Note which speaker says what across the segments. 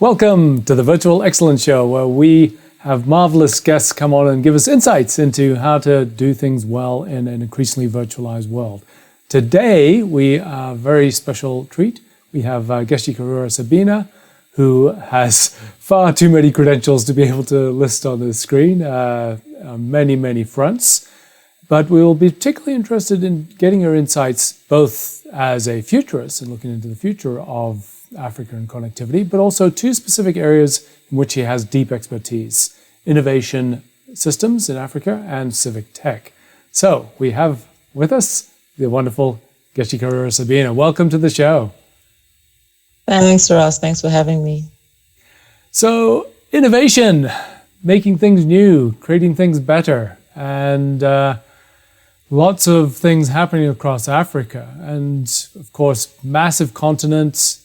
Speaker 1: Welcome to the Virtual Excellence Show, where we have marvelous guests come on and give us insights into how to do things well in an increasingly virtualized world. Today, we have a very special treat. We have Geci Karuri-Sebina, who has far too many credentials to be able to list on the screen on many fronts. But we will be particularly interested in getting her insights both as a futurist and looking into the future of Africa and connectivity, but also two specific areas in which he has deep expertise: innovation systems in Africa and civic tech. So we have with us the wonderful Geci Karuri-Sebina. Welcome to the show.
Speaker 2: Thanks, Ross. Thanks for having me.
Speaker 1: So innovation, making things new, creating things better, and lots of things happening across Africa, and of course, massive continents,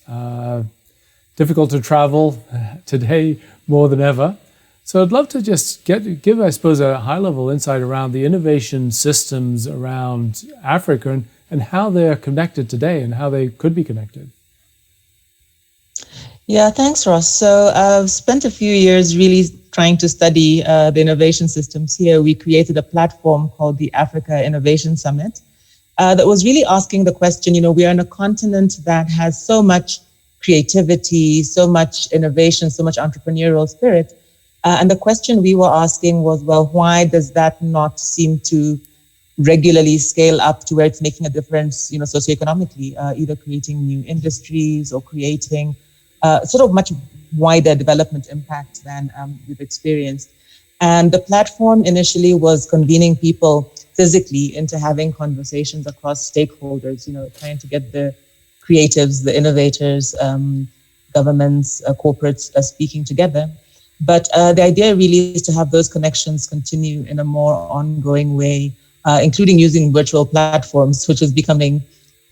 Speaker 1: difficult to travel today more than ever. So I'd love to just give, I suppose, a high-level insight around the innovation systems around Africa and how they're connected today and how they could be connected.
Speaker 2: Yeah, thanks, Ross. So I've spent a few years really trying to study the innovation systems here. We created a platform called the Africa Innovation Summit that was really asking the question, we are in a continent that has so much creativity, so much innovation, so much entrepreneurial spirit. And the question we were asking was, well, why does that not seem to regularly scale up to where it's making a difference, socioeconomically, either creating new industries or creating sort of much wider development impact than we've experienced. And the platform initially was convening people physically into having conversations across stakeholders, trying to get the creatives, the innovators, governments, corporates speaking together. But the idea really is to have those connections continue in a more ongoing way, including using virtual platforms, which is becoming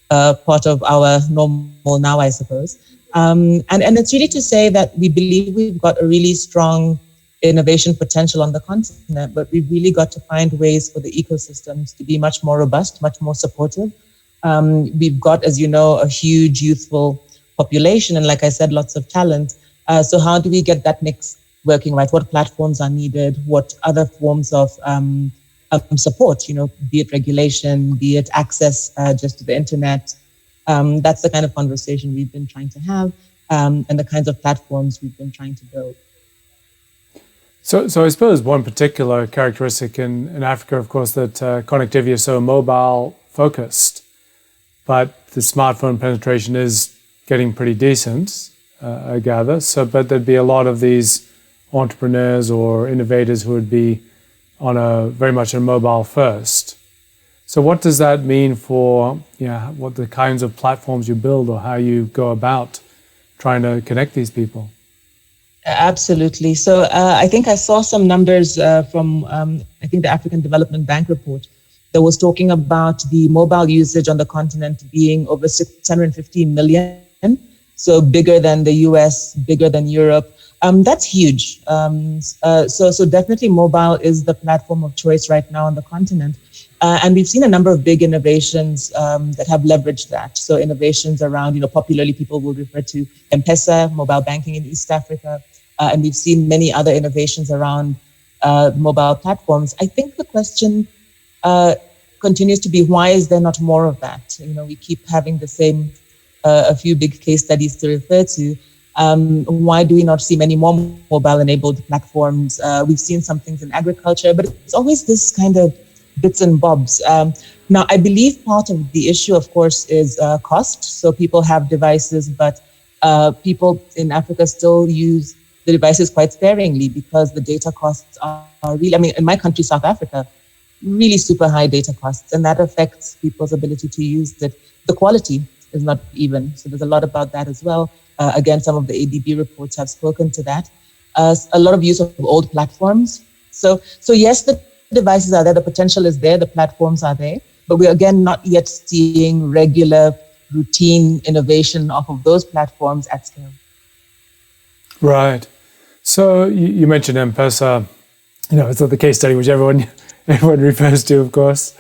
Speaker 2: part of our normal now, I suppose. And it's really to say that we believe we've got a really strong innovation potential on the continent, but we've really got to find ways for the ecosystems to be much more robust, much more supportive. We've got, as you know, a huge youthful population, and like I said, lots of talent. So how do we get that mix working right? What platforms are needed? What other forms of support, be it regulation, be it access just to the internet? That's the kind of conversation we've been trying to have, and the kinds of platforms we've been trying to build.
Speaker 1: So I suppose one particular characteristic in Africa, of course, that connectivity is so mobile focused, but the smartphone penetration is getting pretty decent, I gather. But there'd be a lot of these entrepreneurs or innovators who would be on very much a mobile first. So what does that mean for what the kinds of platforms you build or how you go about trying to connect these people?
Speaker 2: Absolutely. So I think I saw some numbers from, I think, the African Development Bank report that was talking about the mobile usage on the continent being over 650 million. So bigger than the US, bigger than Europe. That's huge. So definitely mobile is the platform of choice right now on the continent. And we've seen a number of big innovations that have leveraged that. So innovations around, popularly people will refer to M-Pesa, mobile banking in East Africa. And we've seen many other innovations around mobile platforms. I think the question continues to be, why is there not more of that? We keep having the same, a few big case studies to refer to. Why do we not see many more mobile-enabled platforms? We've seen some things in agriculture, but it's always this kind of bits and bobs. Now, I believe part of the issue, of course, is cost. So people have devices, but people in Africa still use the devices quite sparingly because the data costs are really, in my country, South Africa, really super high data costs, and that affects people's ability to use it. The quality is not even. So there's a lot about that as well. Again, some of the ADB reports have spoken to that. A lot of use of old platforms. So yes, the devices are there, the potential is there, the platforms are there, but we're again not yet seeing regular routine innovation off of those platforms at scale.
Speaker 1: Right. So you mentioned M-Pesa, it's not the case study which everyone refers to, of course.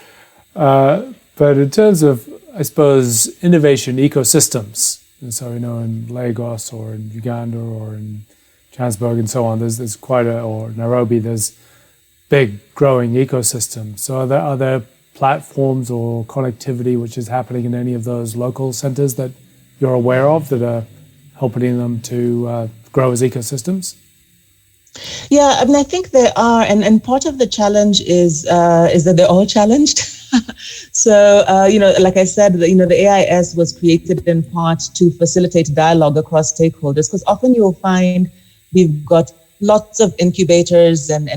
Speaker 1: But in terms of, I suppose, innovation ecosystems, So, in Lagos or in Uganda or in Johannesburg and so on, there's quite or Nairobi, there's big growing ecosystem. So are there platforms or connectivity which is happening in any of those local centers that you're aware of that are helping them to grow as ecosystems?
Speaker 2: Yeah, I mean, I think there are, and part of the challenge is that they're all challenged. So, like I said, the AIS was created in part to facilitate dialogue across stakeholders, because often you'll find we've got lots of incubators and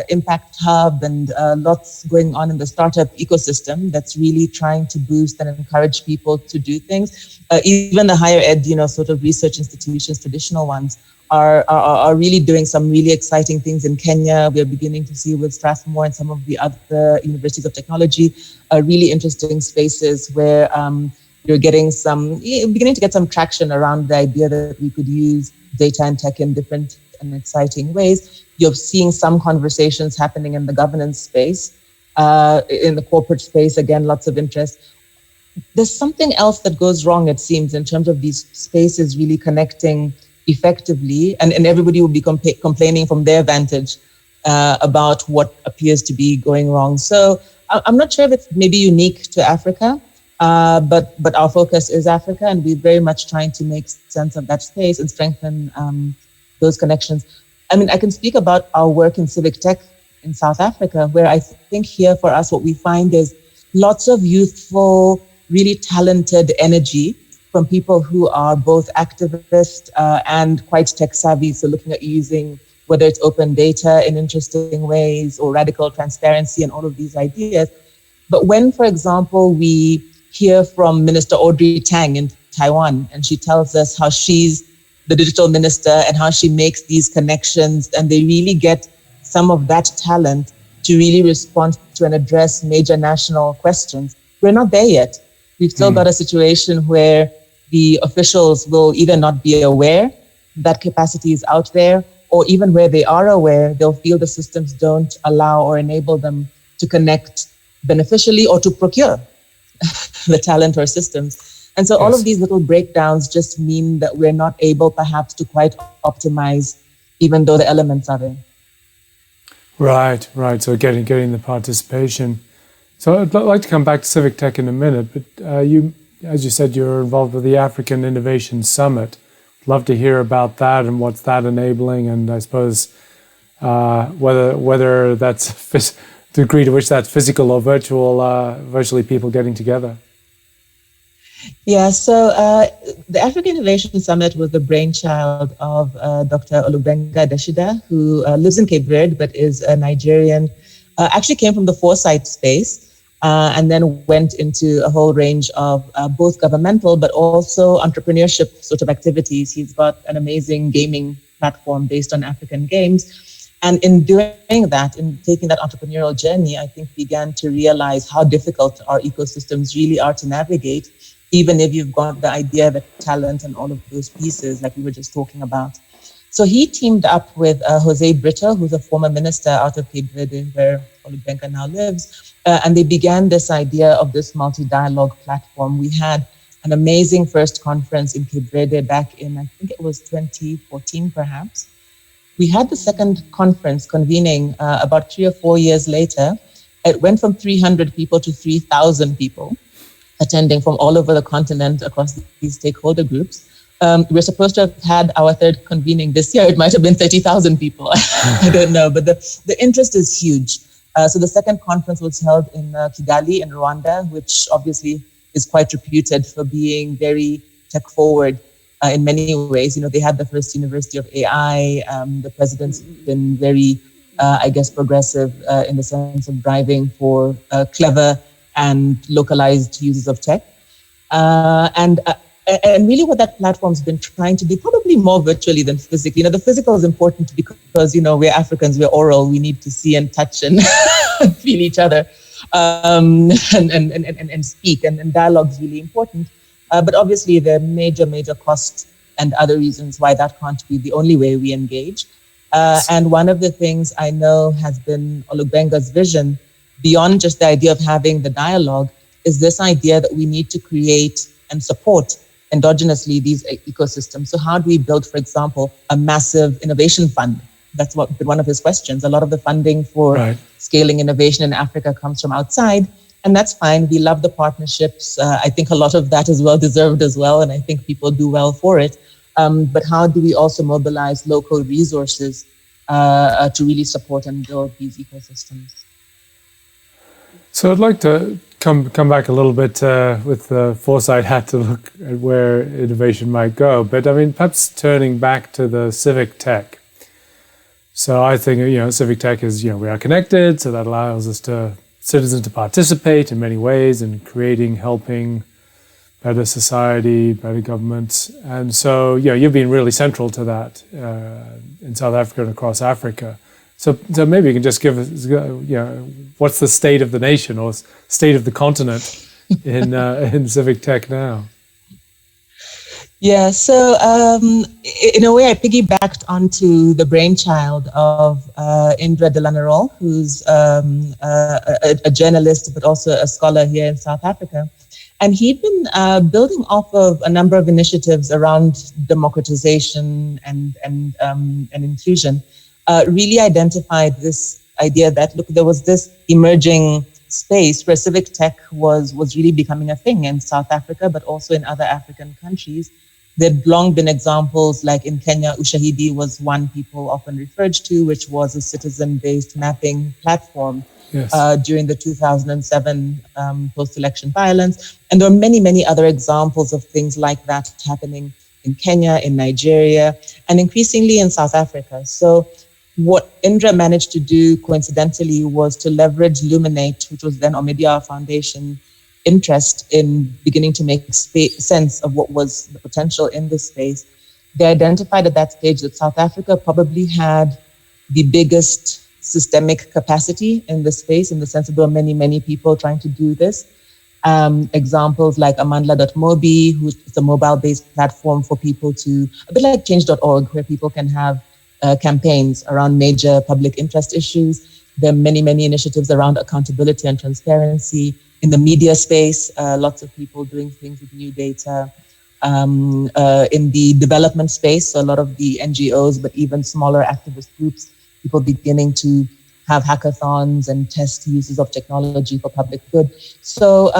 Speaker 2: impact hub and lots going on in the startup ecosystem that's really trying to boost and encourage people to do things. Even the higher ed, sort of research institutions, traditional ones, are really doing some really exciting things in Kenya. We're beginning to see with Strathmore and some of the other universities of technology, really interesting spaces where you're beginning to get some traction around the idea that we could use data and tech in different and exciting ways. You're seeing some conversations happening in the governance space, in the corporate space, again, lots of interest. There's something else that goes wrong, it seems, in terms of these spaces really connecting effectively, and everybody will be complaining from their vantage about what appears to be going wrong. So I'm not sure if it's maybe unique to Africa, but our focus is Africa, and we're very much trying to make sense of that space and strengthen those connections. I mean, I can speak about our work in Civic Tech in South Africa, where I think here for us, what we find is lots of youthful, really talented energy from people who are both activists and quite tech savvy. So looking at using whether it's open data in interesting ways or radical transparency and all of these ideas. But when, for example, we hear from Minister Audrey Tang in Taiwan, and she tells us how she's the digital minister and how she makes these connections, and they really get some of that talent to really respond to and address major national questions. We're not there yet. We've still got a situation where the officials will either not be aware that capacity is out there, or even where they are aware, they'll feel the systems don't allow or enable them to connect beneficially or to procure the talent or systems. And so all of these little breakdowns just mean that we're not able perhaps to quite optimize, even though the elements are there. Right.
Speaker 1: So getting the participation. So I'd like to come back to Civic Tech in a minute, but you, as you said, you're involved with the African Innovation Summit. Love to hear about that and what's that enabling, and I suppose whether that's the degree to which that's physical or virtually people getting together.
Speaker 2: Yeah, so the African Innovation Summit was the brainchild of Dr. Olubenga Deshida, who lives in Cape Verde but is a Nigerian, actually came from the foresight space and then went into a whole range of both governmental but also entrepreneurship sort of activities. He's got an amazing gaming platform based on African games. And in doing that, in taking that entrepreneurial journey, I think began to realize how difficult our ecosystems really are to navigate, even if you've got the idea, the talent, and all of those pieces like we were just talking about. So he teamed up with Jose Brito, who's a former minister out of Cape Verde, where Olubenga now lives, and they began this idea of this multi-dialogue platform. We had an amazing first conference in Cape Verde back in, I think it was 2014, perhaps. We had the second conference convening about 3 or 4 years later. It went from 300 people to 3,000 people attending from all over the continent across these stakeholder groups. We're supposed to have had our third convening this year. It might have been 30,000 people. I don't know, but the interest is huge. So the second conference was held in Kigali in Rwanda, which obviously is quite reputed for being very tech forward in many ways. They had the first University of AI. The president's been very, progressive in the sense of driving for clever and localized uses of tech. And really what that platform's been trying to do, probably more virtually than physically. The physical is important because, we're Africans, we're oral, we need to see and touch and feel each other and speak, and dialogue is really important. But obviously there are major costs and other reasons why that can't be the only way we engage. And one of the things I know has been Olubenga's vision, beyond just the idea of having the dialogue, is this idea that we need to create and support endogenously these ecosystems. So how do we build, for example, a massive innovation fund? That's one of his questions. A lot of the funding for scaling innovation in Africa comes from outside, and that's fine. We love the partnerships. I think a lot of that is well deserved as well, and I think people do well for it. But how do we also mobilize local resources to really support and build these ecosystems?
Speaker 1: So I'd like to come back a little bit with the foresight hat to look at where innovation might go. But I mean, perhaps turning back to the civic tech. So I think, civic tech is, we are connected, so that allows citizens to participate in many ways in creating, helping better society, better government. And so, you've been really central to that in South Africa and across Africa. So maybe you can just give us, what's the state of the nation or state of the continent in civic tech now?
Speaker 2: Yeah, so in a way, I piggybacked onto the brainchild of Indra de Lanarol, who's a journalist, but also a scholar here in South Africa. And he'd been building off of a number of initiatives around democratization and inclusion, really identified this idea that, look, there was this emerging space where civic tech was really becoming a thing in South Africa, but also in other African countries. There'd long been examples, like in Kenya, Ushahidi was one people often referred to, which was a citizen-based mapping platform during the 2007 post-election violence. And there are many, many other examples of things like that happening in Kenya, in Nigeria, and increasingly in South Africa. So what Indra managed to do, coincidentally, was to leverage Luminate, which was then Omidyar Foundation, interest in beginning to make sense of what was the potential in this space. They identified at that stage that South Africa probably had the biggest systemic capacity in the space, in the sense that there were many, many people trying to do this. Examples like Amandla.mobi, who's a mobile-based platform for people to, a bit like change.org, where people can have campaigns around major public interest issues. There are many, many initiatives around accountability and transparency. In the media space, lots of people doing things with new data. In the development space, so a lot of the NGOs, but even smaller activist groups, people beginning to have hackathons and test uses of technology for public good. So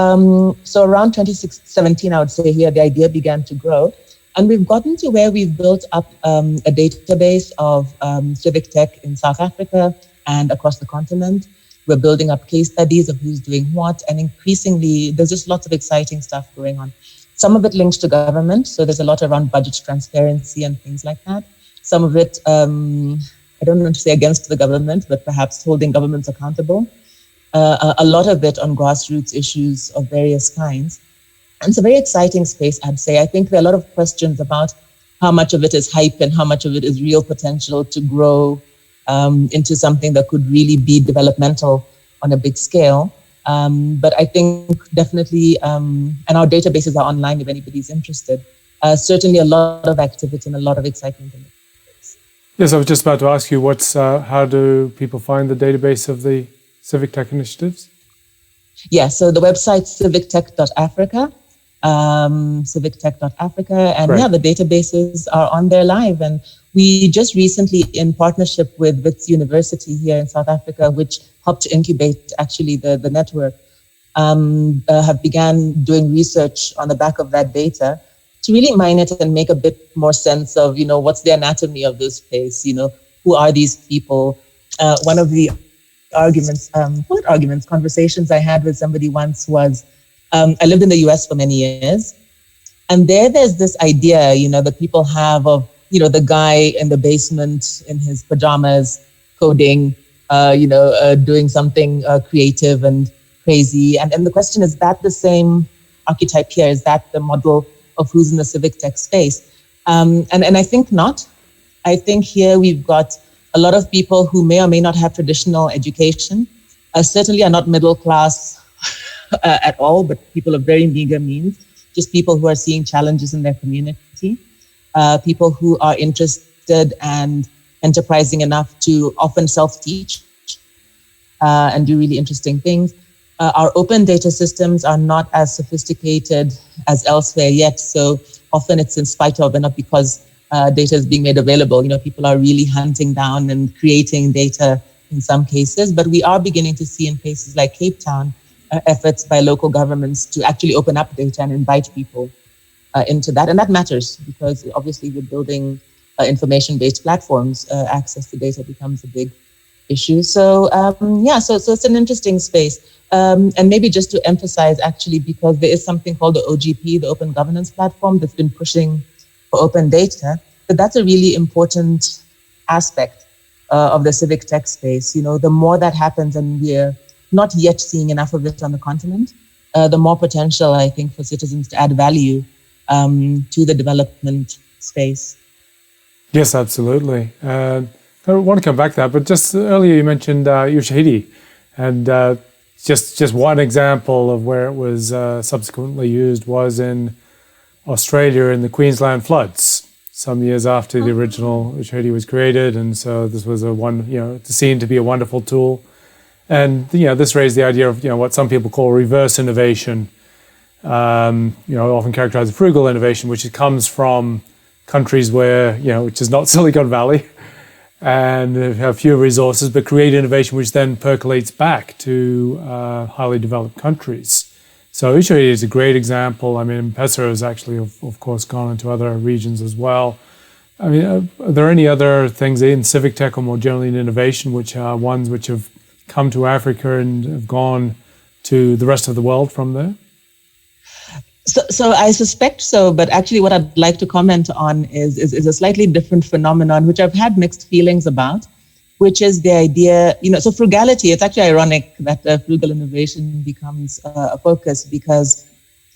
Speaker 2: around 2017, I would say here, the idea began to grow. And we've gotten to where we've built up a database of civic tech in South Africa and across the continent. We're building up case studies of who's doing what, and increasingly, there's just lots of exciting stuff going on. Some of it links to government, so there's a lot around budget transparency and things like that. Some of it, I don't want to say against the government, but perhaps holding governments accountable. A lot of it on grassroots issues of various kinds. And it's a very exciting space, I'd say. I think there are a lot of questions about how much of it is hype and how much of it is real potential to grow into something that could really be developmental on a big scale. But I think definitely, and our databases are online if anybody's interested, certainly a lot of activity and a lot of excitement in it.
Speaker 1: Yes, I was just about to ask you, how do people find the database of the civic tech initiatives?
Speaker 2: Yeah, so the website civictech.africa, civictech.africa, and the databases are on there live. And we just recently, in partnership with Wits University here in South Africa, which helped to incubate actually the network, have began doing research on the back of that data to really mine it and make a bit more sense of, what's the anatomy of this space, who are these people? One of the conversations I had with somebody once was, I lived in the US for many years, and there's this idea, that people have of, the guy in the basement in his pajamas coding, doing something creative and crazy. And the question is that the same archetype here? Is that the model of who's in the civic tech space? And I think not. I think here we've got a lot of people who may or may not have traditional education, certainly are not middle class at all, but people of very meager means, just people who are seeing challenges in their community, people who are interested and enterprising enough to often self-teach and do really interesting things. Our open data systems are not as sophisticated as elsewhere yet. So often it's in spite of and not because data is being made available. People are really hunting down and creating data in some cases, but we are beginning to see in places like Cape Town efforts by local governments to actually open up data and invite people into that. And that matters because obviously we're building information-based platforms. Access to data becomes a big issue. So so it's an interesting space. And maybe just to emphasize, actually, because there is something called the OGP, the Open Governance Platform, that's been pushing for open data, but that's a really important aspect of the civic tech space. The more that happens, and we're not yet seeing enough of it on the continent, the more potential, I think, for citizens to add value to the development space.
Speaker 1: Yes, absolutely. I want to come back to that, but just earlier you mentioned Ushahidi, and just one example of where it was subsequently used was in Australia in the Queensland floods, some years after the original Ushahidi was created, and so this was seen to be a wonderful tool. And this raised the idea of what some people call reverse innovation, often characterized as frugal innovation, which comes from countries where which is not Silicon Valley and have fewer resources, but create innovation which then percolates back to highly developed countries. So Ushahidi is a great example. I mean, M-Pesa has actually, of course, gone into other regions as well. I mean, are there any other things in civic tech or more generally in innovation which are ones which have come to Africa and have gone to the rest of the world from there?
Speaker 2: So I suspect so, but actually what I'd like to comment on is a slightly different phenomenon, which I've had mixed feelings about, which is the idea, so frugality, it's actually ironic that frugal innovation becomes a focus because,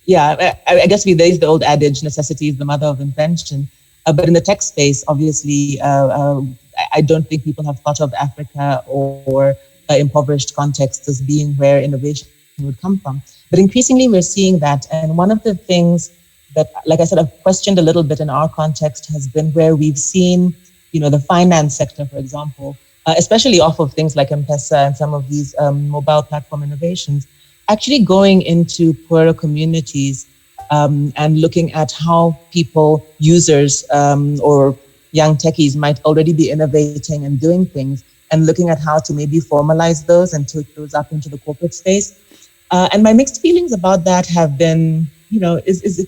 Speaker 2: I guess there is the old adage, necessity is the mother of invention. But in the tech space, obviously, I don't think people have thought of Africa or impoverished contexts as being where innovation would come from. But increasingly, we're seeing that. And one of the things that, like I said, I've questioned a little bit in our context has been where we've seen, the finance sector, for example, especially off of things like M-Pesa and some of these mobile platform innovations, actually going into poorer communities and looking at how people, users or young techies might already be innovating and doing things and looking at how to maybe formalize those and take those up into the corporate space. And my mixed feelings about that have been, is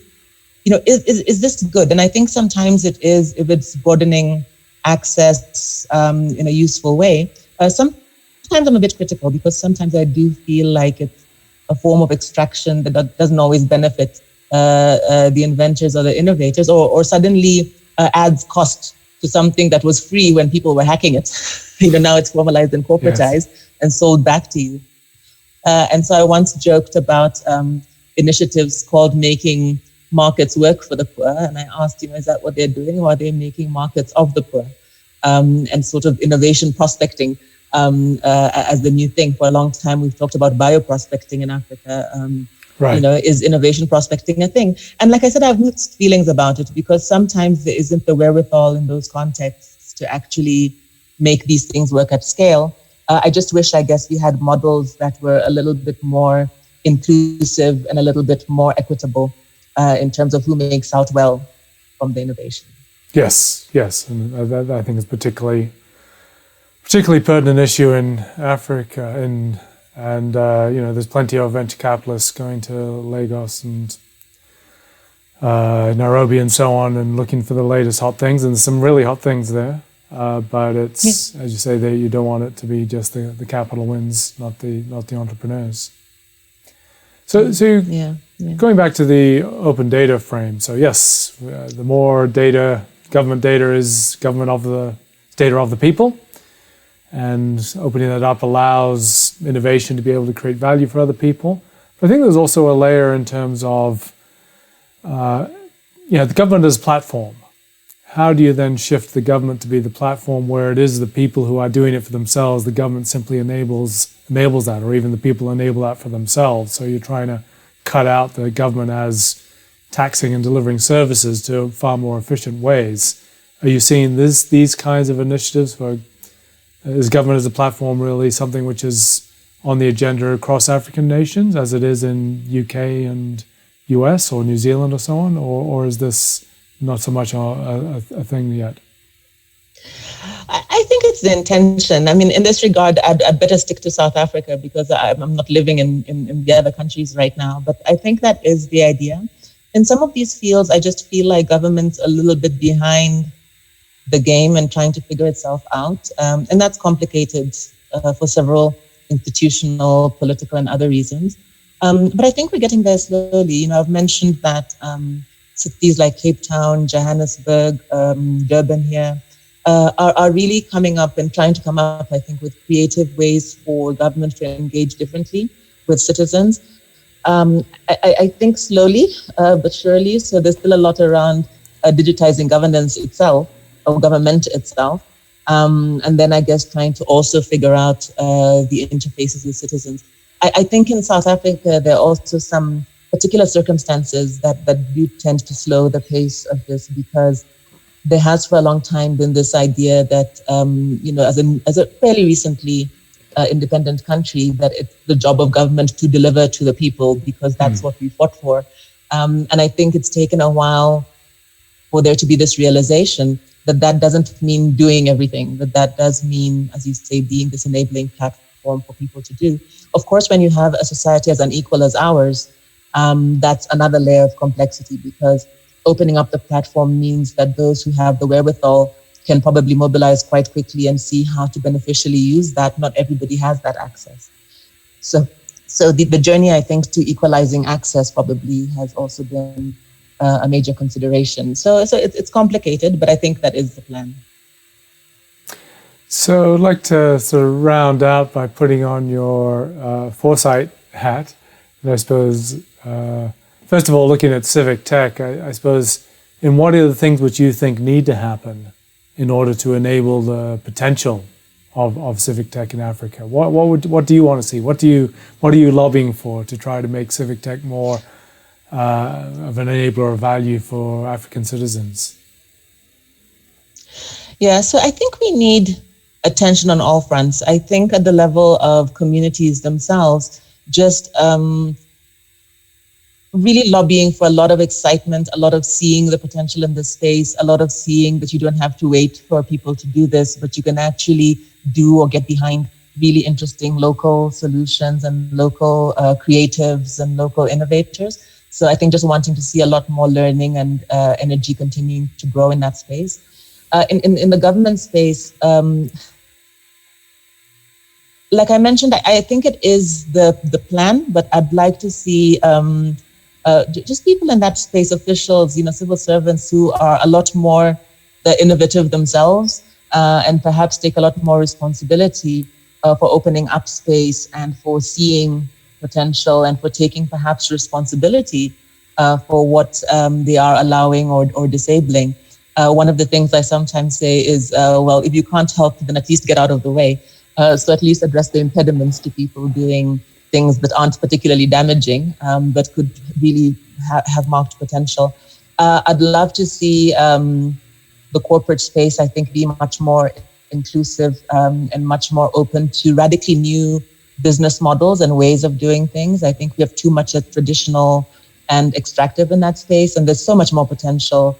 Speaker 2: this good? And I think sometimes it is, if it's broadening access in a useful way. Sometimes I'm a bit critical because sometimes I do feel like it's a form of extraction that doesn't always benefit the inventors or the innovators, or suddenly adds cost to something that was free when people were hacking it. Now it's formalized and corporatized and sold back to you. And so I once joked about initiatives called Making Markets Work for the Poor. And I asked, is that what they're doing, or are they making markets of the poor? And sort of innovation prospecting as the new thing. For a long time, we've talked about bioprospecting in Africa. Right. Is innovation prospecting a thing? And like I said, I have mixed feelings about it because sometimes there isn't the wherewithal in those contexts to actually make these things work at scale. I just wish, I guess, we had models that were a little bit more inclusive and a little bit more equitable in terms of who makes out well from the innovation. Yes,
Speaker 1: and that I think is particularly pertinent issue in Africa, and there's plenty of venture capitalists going to Lagos and Nairobi and so on, and looking for the latest hot things, and there's some really hot things there. But it's, as you say, that you don't want it to be just the capital wins, not the entrepreneurs. So going back to the open data frame. So yes, the more data, government data is data of the people, and opening that up allows innovation to be able to create value for other people. But I think there's also a layer in terms of the government as platform. How do you then shift the government to be the platform where it is the people who are doing it for themselves, the government simply enables that, or even the people enable that for themselves? So you're trying to cut out the government as taxing and delivering services to far more efficient ways. Are you seeing these kinds of initiatives? Is government as a platform really something which is on the agenda across African nations as it is in UK and US or New Zealand or so on, or is this not so much a thing yet?
Speaker 2: I think it's the intention. I mean, in this regard, I'd better stick to South Africa because I'm not living in the other countries right now. But I think that is the idea. In some of these fields, I just feel like government's a little bit behind the game and trying to figure itself out. And that's complicated for several institutional, political, and other reasons. But I think we're getting there slowly. You know, I've mentioned that cities like Cape Town, Johannesburg, Durban here, are really coming up and trying to come up, I think, with creative ways for government to engage differently with citizens. I think slowly but surely. So there's still a lot around digitizing governance itself, or government itself. And then I guess trying to also figure out the interfaces with citizens. I think in South Africa, there are also some particular circumstances that do tend to slow the pace of this, because there has for a long time been this idea that, as a fairly recently independent country, that it's the job of government to deliver to the people because that's what we fought for. And I think it's taken a while for there to be this realization that doesn't mean doing everything, that does mean, as you say, being this enabling platform for people to do. Of course, when you have a society as unequal as ours, that's another layer of complexity, because opening up the platform means that those who have the wherewithal can probably mobilize quite quickly and see how to beneficially use that. Not everybody has that access. So the journey, I think, to equalizing access probably has also been a major consideration. So it's complicated, but I think that is the plan.
Speaker 1: So I'd like to sort of round out by putting on your foresight hat. And I suppose, first of all, looking at civic tech, I suppose, in what are the things which you think need to happen in order to enable the potential of civic tech in Africa? What do you want to see? What are you lobbying for to try to make civic tech more of an enabler of value for African citizens?
Speaker 2: Yeah, so I think we need attention on all fronts. I think at the level of communities themselves, just really lobbying for a lot of excitement, a lot of seeing the potential in this space, a lot of seeing that you don't have to wait for people to do this, but you can actually do or get behind really interesting local solutions and local creatives and local innovators. So I think just wanting to see a lot more learning and energy continuing to grow in that space. In the government space, like I mentioned, I think it is the plan, but I'd like to see just people in that space, officials, civil servants who are a lot more innovative themselves and perhaps take a lot more responsibility for opening up space and for seeing potential and for taking perhaps responsibility for what they are allowing or disabling. One of the things I sometimes say is, well, if you can't help, then at least get out of the way. So at least address the impediments to people doing things that aren't particularly damaging, but could really have marked potential. I'd love to see the corporate space, I think, be much more inclusive and much more open to radically new business models and ways of doing things. I think we have too much traditional and extractive in that space, and there's so much more potential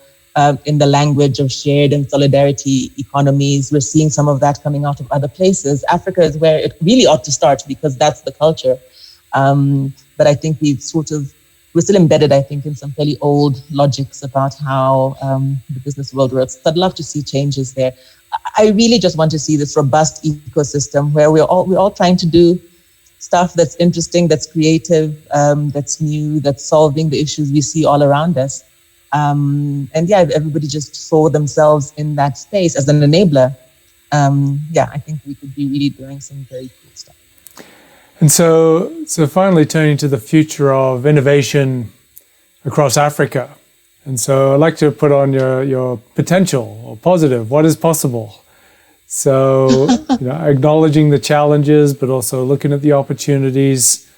Speaker 2: in the language of shared and solidarity economies. We're seeing some of that coming out of other places. Africa is where it really ought to start because that's the culture. But I think we're still embedded, I think, in some fairly old logics about how the business world works. So I'd love to see changes there. I really just want to see this robust ecosystem where we're all trying to do stuff that's interesting, that's creative, that's new, that's solving the issues we see all around us. And yeah, if everybody just saw themselves in that space as an enabler, I think we could be really doing some very cool stuff.
Speaker 1: And so finally turning to the future of innovation across Africa. And so I'd like to put on your potential or positive, what is possible? So acknowledging the challenges, but also looking at the opportunities.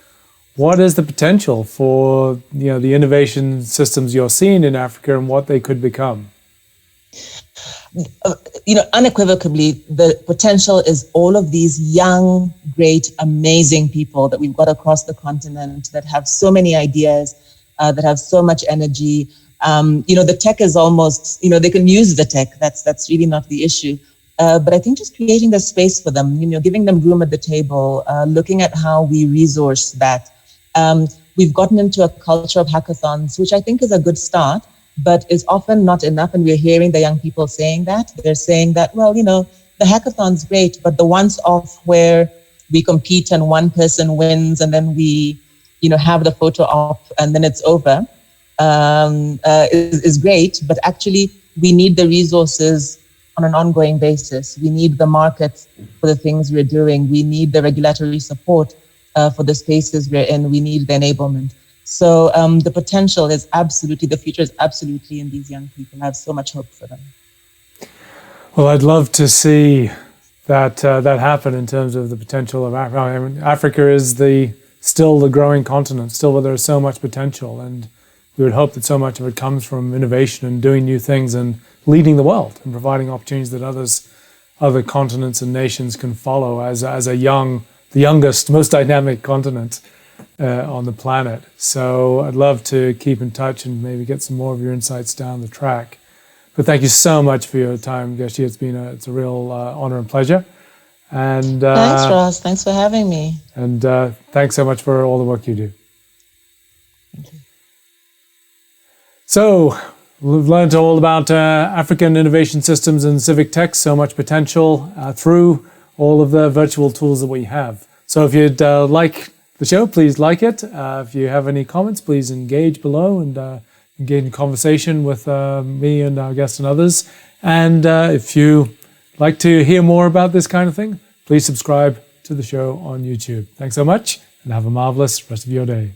Speaker 1: What is the potential for the innovation systems you're seeing in Africa and what they could become?
Speaker 2: Unequivocally, the potential is all of these young, great, amazing people that we've got across the continent that have so many ideas, that have so much energy. The tech is almost, they can use the tech. That's really not the issue. But I think just creating the space for them, giving them room at the table, looking at how we resource that. We've gotten into a culture of hackathons, which I think is a good start, but is often not enough. And we're hearing the young people saying that. They're saying that, well, the hackathon's great, but the once off where we compete and one person wins and then we, have the photo op and then it's over, is great. But actually, we need the resources on an ongoing basis. We need the markets for the things we're doing. We need the regulatory support for the spaces we're in. We need the enablement. So the potential is absolutely, the future is absolutely in these young people. I have so much hope for them.
Speaker 1: Well, I'd love to see that happen in terms of the potential of Africa. I mean, Africa is still the growing continent, still where there's so much potential, and we would hope that so much of it comes from innovation and doing new things and leading the world and providing opportunities that other continents and nations can follow as the youngest, most dynamic continent on the planet. So I'd love to keep in touch and maybe get some more of your insights down the track. But thank you so much for your time, Geci. It's a real honor and pleasure. And
Speaker 2: thanks, Ross. Thanks for having me.
Speaker 1: And thanks so much for all the work you do.
Speaker 2: Thank you.
Speaker 1: So we've learned all about African innovation systems and civic tech, so much potential through all of the virtual tools that we have. So if you'd like the show, please like it. If you have any comments, please engage below and engage in conversation with me and our guests and others. And if you like to hear more about this kind of thing, please subscribe to the show on YouTube. Thanks so much and have a marvelous rest of your day.